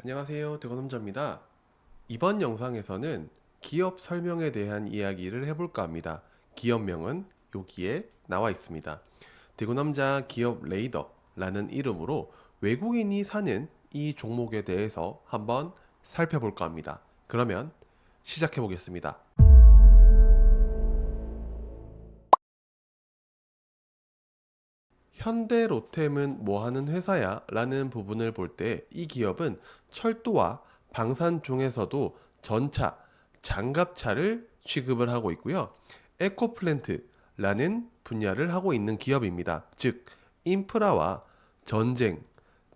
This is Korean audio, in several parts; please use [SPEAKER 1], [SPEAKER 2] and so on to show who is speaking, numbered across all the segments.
[SPEAKER 1] 안녕하세요. 대건남자입니다. 이번 영상에서는 기업 설명에 대한 이야기를 해볼까 합니다. 기업명은 여기에 나와 있습니다. 대구남자 기업 레이더라는 이름으로 외국인이 사는 이 종목에 대해서 한번 살펴볼까 합니다. 그러면 시작해 보겠습니다. 현대로템은 뭐 하는 회사야? 라는 부분을 볼 때 이 기업은 철도와 방산 중에서도 전차, 장갑차를 취급을 하고 있고요. 에코플랜트라는 분야를 하고 있는 기업입니다. 즉, 인프라와 전쟁,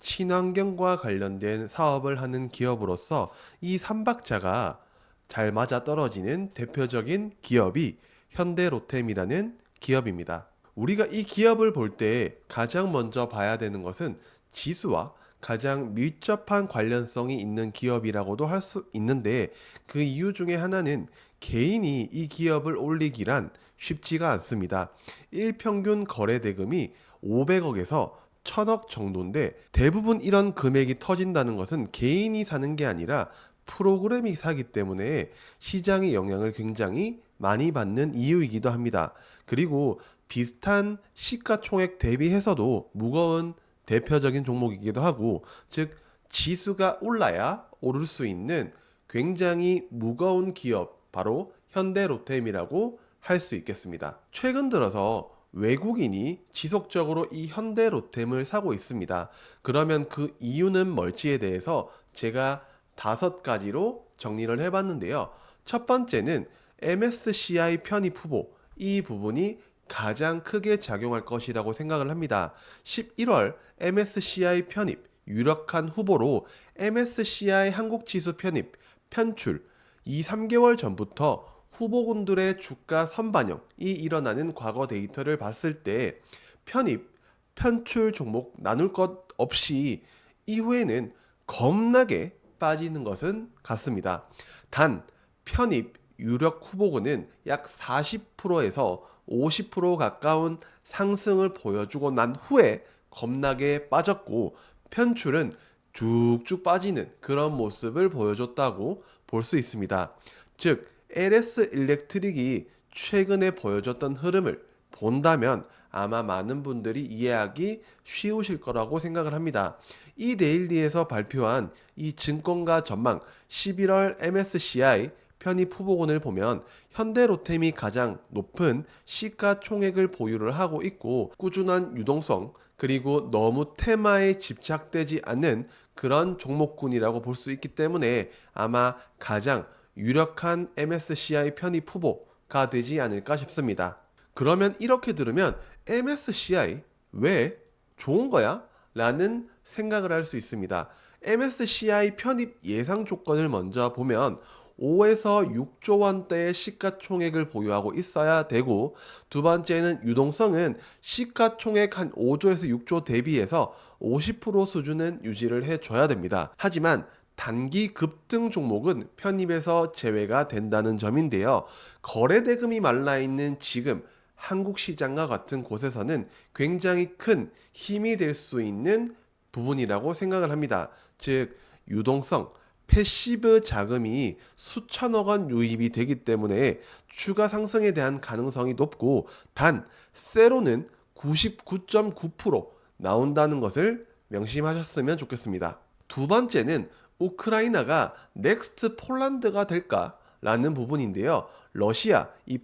[SPEAKER 1] 친환경과 관련된 사업을 하는 기업으로서 이 삼박자가 잘 맞아 떨어지는 대표적인 기업이 현대로템이라는 기업입니다. 우리가 이 기업을 볼 때 가장 먼저 봐야 되는 것은 지수와 가장 밀접한 관련성이 있는 기업이라고도 할 수 있는데, 그 이유 중에 하나는 개인이 이 기업을 올리기란 쉽지가 않습니다. 일평균 거래 대금이 500억에서 1000억 정도인데, 대부분 이런 금액이 터진다는 것은 개인이 사는 게 아니라 프로그램이 사기 때문에 시장의 영향을 굉장히 많이 받는 이유이기도 합니다. 그리고 비슷한 시가총액 대비해서도 무거운 대표적인 종목이기도 하고, 즉 지수가 올라야 오를 수 있는 굉장히 무거운 기업, 바로 현대로템이라고 할 수 있겠습니다. 최근 들어서 외국인이 지속적으로 이 현대로템을 사고 있습니다. 그러면 그 이유는 뭘지에 대해서 제가 5가지로 정리를 해봤는데요. 첫 번째는 MSCI 편입 후보, 이 부분이 가장 크게 작용할 것이라고 생각을 합니다. 11월 MSCI 편입, 유력한 후보로 MSCI 한국지수 편입, 편출, 2, 3개월 전부터 후보군들의 주가 선반영이 일어나는 과거 데이터를 봤을 때 편입, 편출 종목 나눌 것 없이 이후에는 겁나게 빠지는 것은 같습니다. 단 편입 유력 후보군은 약 40%에서 50% 가까운 상승을 보여주고 난 후에 겁나게 빠졌고, 편출은 쭉쭉 빠지는 그런 모습을 보여줬다고 볼 수 있습니다. 즉 LS 일렉트릭이 최근에 보여줬던 흐름을 본다면 아마 많은 분들이 이해하기 쉬우실 거라고 생각을 합니다. 이 데일리에서 발표한 이 증권가 전망 11월 MSCI 편입 후보군을 보면 현대로템이 가장 높은 시가총액을 보유를 하고 있고, 꾸준한 유동성, 그리고 너무 테마에 집착되지 않는 그런 종목군이라고 볼 수 있기 때문에 아마 가장 유력한 MSCI 편입 후보가 되지 않을까 싶습니다. 그러면 이렇게 들으면 MSCI 왜 좋은 거야? 라는 생각을 할 수 있습니다. MSCI 편입 예상 조건을 먼저 보면 5에서 6조 원대의 시가총액을 보유하고 있어야 되고, 두 번째는 유동성은 시가총액 한 5조에서 6조 대비해서 50% 수준은 유지를 해줘야 됩니다. 하지만 단기 급등 종목은 편입에서 제외가 된다는 점인데요. 거래 대금이 말라있는 지금 한국 시장과 같은 곳에서는 굉장히 큰 힘이 될 수 있는 부분이라고 생각을 합니다. 즉 유동성, 패시브 자금이 수천억 원 유입이 되기 때문에 추가 상승에 대한 가능성이 높고, 단 세로는 99.9% 나온다는 것을 명심하셨으면 좋겠습니다. 두 번째는 우크라이나가 넥스트 폴란드가 될까라는 부분인데요. 러시아의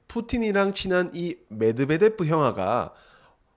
[SPEAKER 1] 푸틴이랑 친한 이 메드베데프 형아가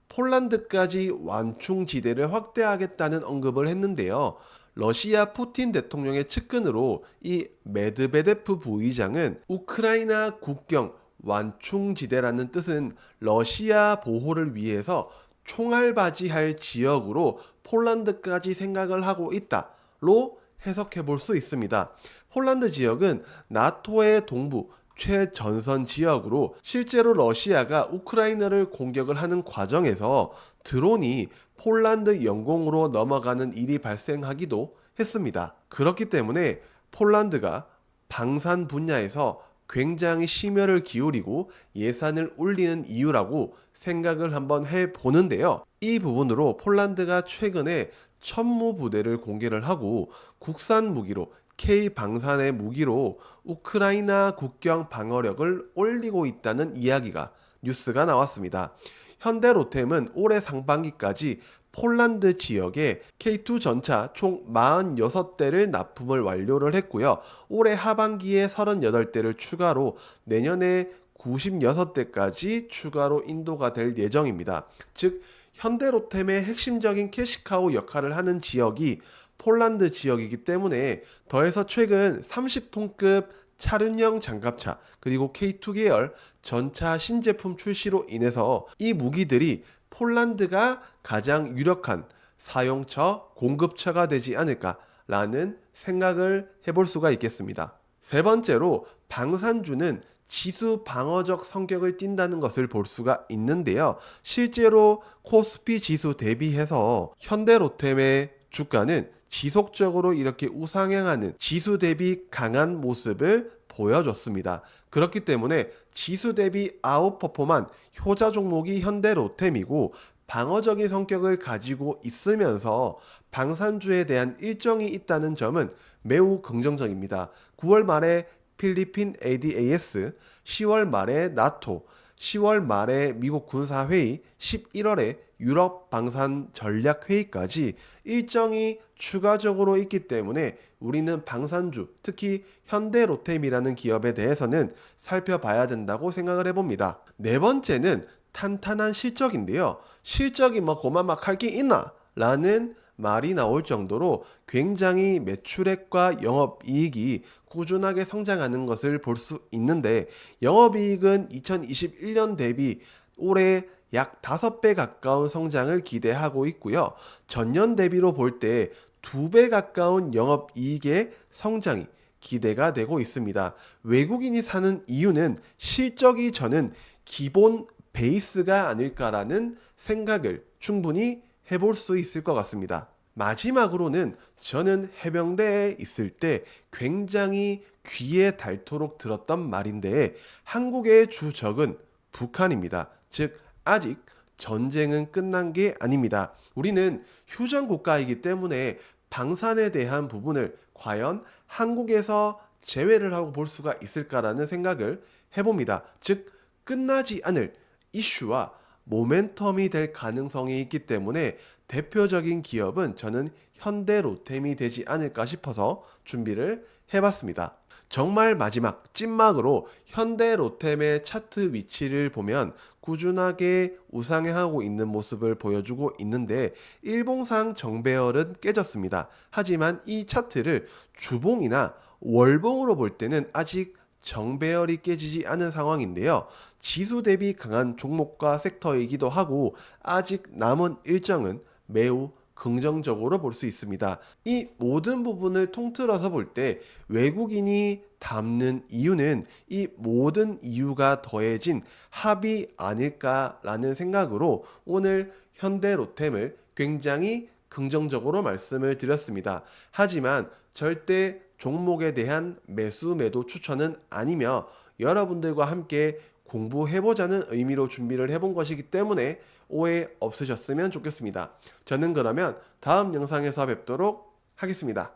[SPEAKER 1] 폴란드까지 완충지대를 확대하겠다는 언급을 했는데요. 러시아 푸틴 대통령의 측근으로 이 메드베데프 부의장은 우크라이나 국경 완충지대라는 뜻은 러시아 보호를 위해서 총알바지할 지역으로 폴란드까지 생각을 하고 있다로 해석해 볼 수 있습니다. 폴란드 지역은 나토의 동부 최전선 지역으로, 실제로 러시아가 우크라이나를 공격을 하는 과정에서 드론이 폴란드 영공으로 넘어가는 일이 발생하기도 했습니다. 그렇기 때문에 폴란드가 방산 분야에서 굉장히 심혈을 기울이고 예산을 올리는 이유라고 생각을 한번 해보는데요. 이 부분으로 폴란드가 최근에 천무 부대를 공개를 하고 국산 무기로 K 방산의 무기로 우크라이나 국경 방어력을 올리고 있다는 이야기가 뉴스가 나왔습니다. 현대로템은 올해 상반기까지 폴란드 지역에 K2 전차 총 46대를 납품을 완료를 했고요. 올해 하반기에 38대를 추가로 내년에 96대까지 추가로 인도가 될 예정입니다. 즉 현대로템의 핵심적인 캐시카우 역할을 하는 지역이 폴란드 지역이기 때문에 더해서 최근 30톤급 차륜형 장갑차 그리고 K2 계열 전차 신제품 출시로 인해서 이 무기들이 폴란드가 가장 유력한 사용처, 공급처가 되지 않을까라는 생각을 해볼 수가 있겠습니다. 세 번째로 방산주는 지수 방어적 성격을 띈다는 것을 볼 수가 있는데요. 실제로 코스피 지수 대비해서 현대로템의 주가는 지속적으로 이렇게 우상향하는 지수 대비 강한 모습을 보여줬습니다. 그렇기 때문에 지수 대비 아웃퍼폼한 효자 종목이 현대로템이고 방어적인 성격을 가지고 있으면서 방산주에 대한 일정이 있다는 점은 매우 긍정적입니다. 9월 말에 필리핀 ADAS, 10월 말에 나토, 10월 말에 미국 군사회의, 11월에 유럽 방산 전략 회의까지 일정이 추가적으로 있기 때문에 우리는 방산주, 특히 현대로템이라는 기업에 대해서는 살펴봐야 된다고 생각을 해봅니다. 네 번째는 탄탄한 실적인데요. 실적이 뭐 고만막 할 게 있나? 라는 말이 나올 정도로 굉장히 매출액과 영업이익이 꾸준하게 성장하는 것을 볼 수 있는데 영업이익은 2021년 대비 올해 약 5배 가까운 성장을 기대하고 있고요. 전년 대비로 볼 때 2배 가까운 영업이익의 성장이 기대가 되고 있습니다. 외국인이 사는 이유는 실적이 저는 기본 베이스가 아닐까라는 생각을 충분히 해볼 수 있을 것 같습니다. 마지막으로는 저는 해병대에 있을 때 굉장히 귀에 닳도록 들었던 말인데 한국의 주 적은 북한입니다. 즉 아직 전쟁은 끝난 게 아닙니다. 우리는 휴전 국가이기 때문에 방산에 대한 부분을 과연 한국에서 제외를 하고 볼 수가 있을까라는 생각을 해봅니다. 즉 끝나지 않을 이슈와 모멘텀이 될 가능성이 있기 때문에 대표적인 기업은 저는 현대로템이 되지 않을까 싶어서 준비를 해봤습니다. 정말 마지막 찐막으로 현대로템의 차트 위치를 보면 꾸준하게 우상향하고 있는 모습을 보여주고 있는데 일봉상 정배열은 깨졌습니다. 하지만 이 차트를 주봉이나 월봉으로 볼 때는 아직 정배열이 깨지지 않은 상황인데요. 지수 대비 강한 종목과 섹터이기도 하고 아직 남은 일정은 매우 긍정적으로 볼 수 있습니다. 이 모든 부분을 통틀어서 볼 때 외국인이 담는 이유는 이 모든 이유가 더해진 합이 아닐까라는 생각으로 오늘 현대로템을 굉장히 긍정적으로 말씀을 드렸습니다. 하지만 절대 종목에 대한 매수 매도 추천은 아니며 여러분들과 함께 공부해보자는 의미로 준비를 해본 것이기 때문에 오해 없으셨으면 좋겠습니다. 저는 그러면 다음 영상에서 뵙도록 하겠습니다.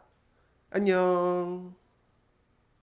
[SPEAKER 1] 안녕.